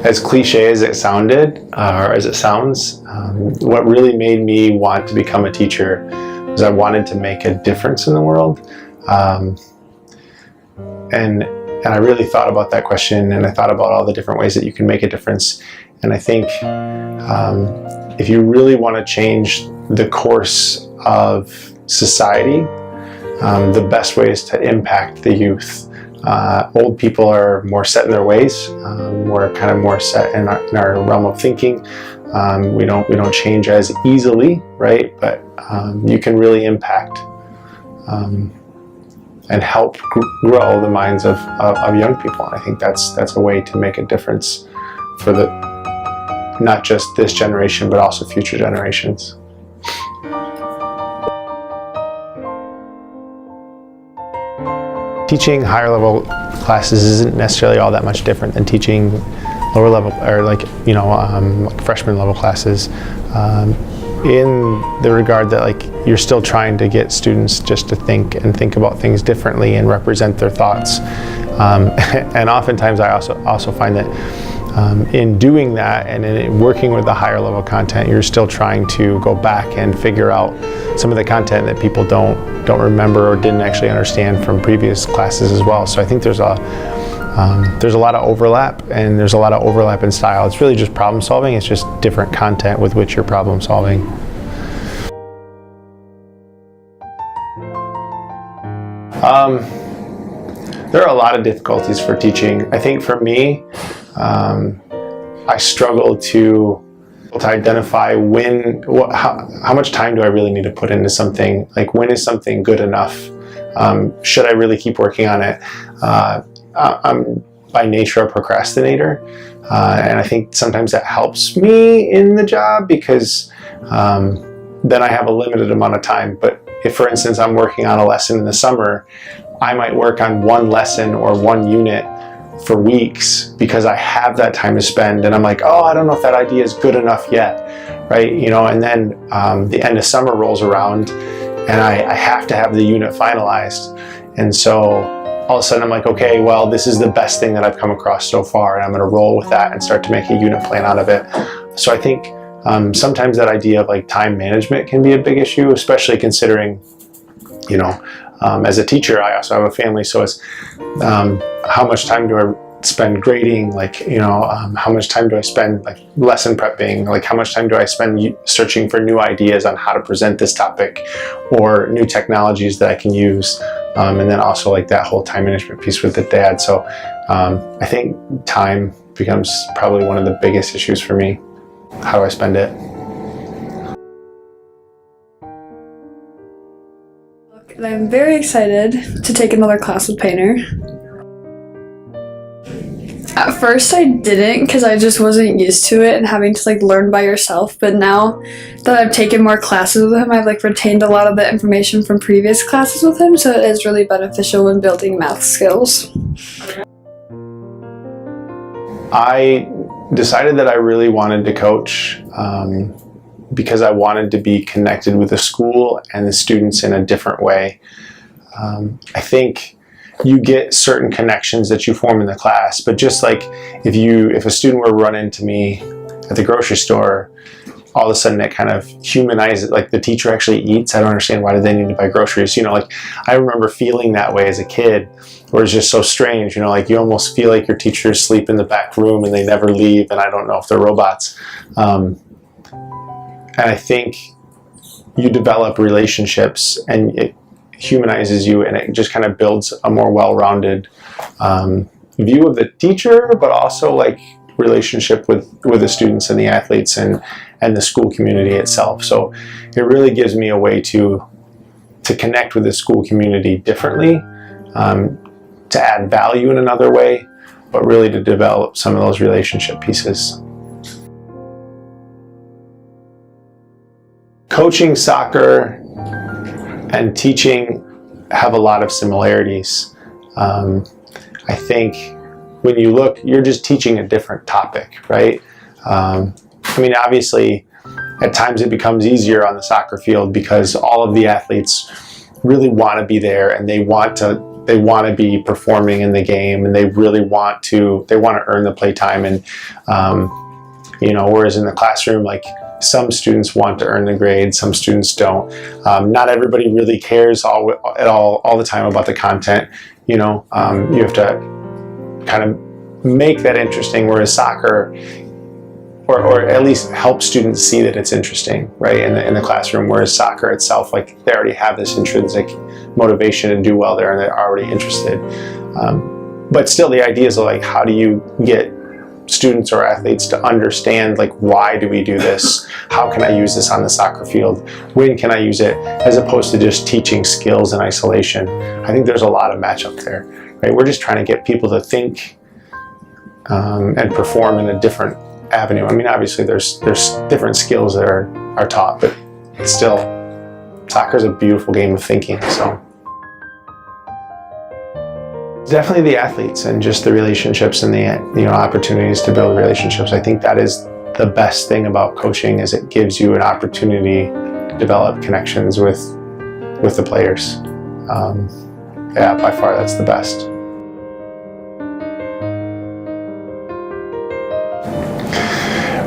As cliche as it sounded, or as it sounds, what really made me want to become a teacher was I wanted to make a difference in the world. And I really thought about that question, and I thought about all the different ways that you can make a difference. And I think if you really want to change the course of society, the best way is to impact the youth. Old people are more set in their ways. We're kind of more set in our realm of thinking. We don't change as easily, right? But you can really impact and help grow the minds of young people. And I think that's a way to make a difference for not just this generation, but also future generations. Teaching higher level classes isn't necessarily all that much different than teaching lower level, or like freshman level classes, in the regard that like you're still trying to get students just to think about things differently and represent their thoughts. And oftentimes I also find that in doing that and in working with the higher level content, you're still trying to go back and figure out some of the content that people don't remember or didn't actually understand from previous classes as well. So I think there's a lot of overlap, and there's a lot of overlap in style. It's really just problem solving. It's just different content with which you're problem solving. There are a lot of difficulties for teaching. I think for me, I struggle to identify how much time do I really need to put into something. Like, when is something good enough? Should I really keep working on it? I'm by nature a procrastinator, and I think sometimes that helps me in the job because then I have a limited amount of time. But if, for instance, I'm working on a lesson in the summer, I might work on one lesson or one unit for weeks because I have that time to spend, and I'm like, oh, I don't know if that idea is good enough yet, right? And then the end of summer rolls around and I have to have the unit finalized, and so all of a sudden I'm like, okay, well, this is the best thing that I've come across so far, and I'm going to roll with that and start to make a unit plan out of it. So I think sometimes that idea of like time management can be a big issue, especially considering, as a teacher, I also have a family, so it's how much time do I spend grading, how much time do I spend like lesson prepping, like how much time do I spend searching for new ideas on how to present this topic or new technologies that I can use, and then also like that whole time management piece with the dad. So I think time becomes probably one of the biggest issues for me. How do I spend it? And I'm very excited to take another class with Painter. At first I didn't, because I just wasn't used to it and having to learn by yourself, but now that I've taken more classes with him, I've retained a lot of the information from previous classes with him, so it is really beneficial when building math skills. I decided that I really wanted to coach because I wanted to be connected with the school and the students in a different way. I think you get certain connections that you form in the class, but just like if a student were to run into me at the grocery store, all of a sudden it kind of humanizes, like the teacher actually eats. I don't understand, why do they need to buy groceries? I remember feeling that way as a kid, where it's just so strange, you almost feel like your teachers sleep in the back room and they never leave, and I don't know if they're robots. And I think you develop relationships and it humanizes you, and it just kind of builds a more well-rounded view of the teacher, but also relationship with the students and the athletes and the school community itself. So it really gives me a way to connect with the school community differently, to add value in another way, but really to develop some of those relationship pieces. Coaching soccer and teaching have a lot of similarities. I think when you look, you're just teaching a different topic, right? Obviously, at times it becomes easier on the soccer field because all of the athletes really want to be there and they want to they want to be performing in the game, and they really want to earn the play time. And you know, whereas in the classroom, like, some students want to earn the grade, some students don't. Not everybody really cares all the time about the content. You know, you have to kind of make that interesting, whereas soccer, or at least help students see that it's interesting, right, in the classroom, whereas soccer itself, like, they already have this intrinsic motivation to do well there, and they're already interested. But still, the idea is, like, how do you get students or athletes to understand, like, why do we do this? How can I use this on the soccer field? When can I use it? As opposed to just teaching skills in isolation. I think there's a lot of matchup there, right? We're just trying to get people to think and perform in a different avenue. I mean, obviously there's different skills that are taught, but still, soccer is a beautiful game of thinking. So definitely the athletes and just the relationships and the, you know, opportunities to build relationships. I think that is the best thing about coaching, is it gives you an opportunity to develop connections with the players. Yeah, by far that's the best.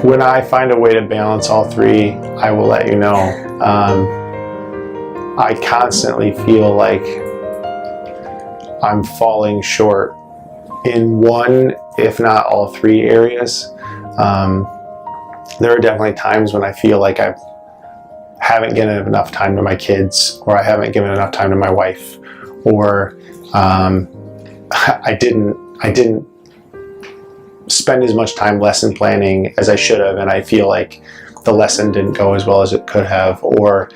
When I find a way to balance all three, I will let you know. I constantly feel like I'm falling short in one, if not all three areas. There are definitely times when I feel like I haven't given enough time to my kids, or I haven't given enough time to my wife, or I didn't spend as much time lesson planning as I should have, and I feel like the lesson didn't go as well as it could have, or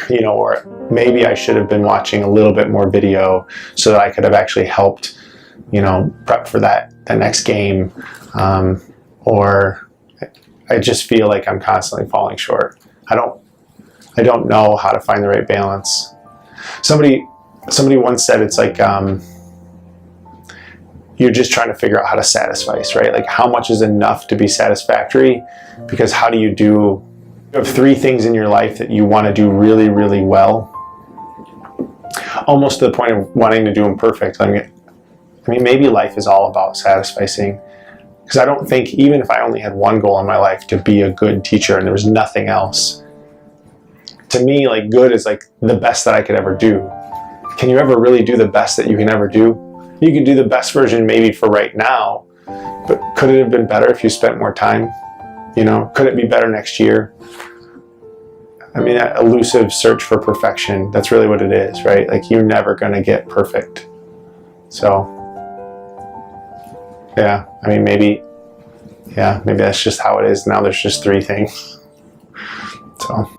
you know, or maybe I should have been watching a little bit more video so that I could have actually helped, you know, prep for that next game. Or I just feel like I'm constantly falling short. I don't know how to find the right balance. Somebody once said it's like you're just trying to figure out how to satisfy, right? Like, how much is enough to be satisfactory? Because how do you have three things in your life that you want to do really, really well, almost to the point of wanting to do them perfect. I mean, maybe life is all about satisficing. Because I don't think, even if I only had one goal in my life, to be a good teacher and there was nothing else, to me, like, good is like the best that I could ever do. Can you ever really do the best that you can ever do? You can do the best version maybe for right now, but could it have been better if you spent more time? You know, could it be better next year? I mean, that elusive search for perfection, that's really what it is, right? Like, you're never going to get perfect. So, yeah, I mean, maybe that's just how it is. Now there's just three things. So.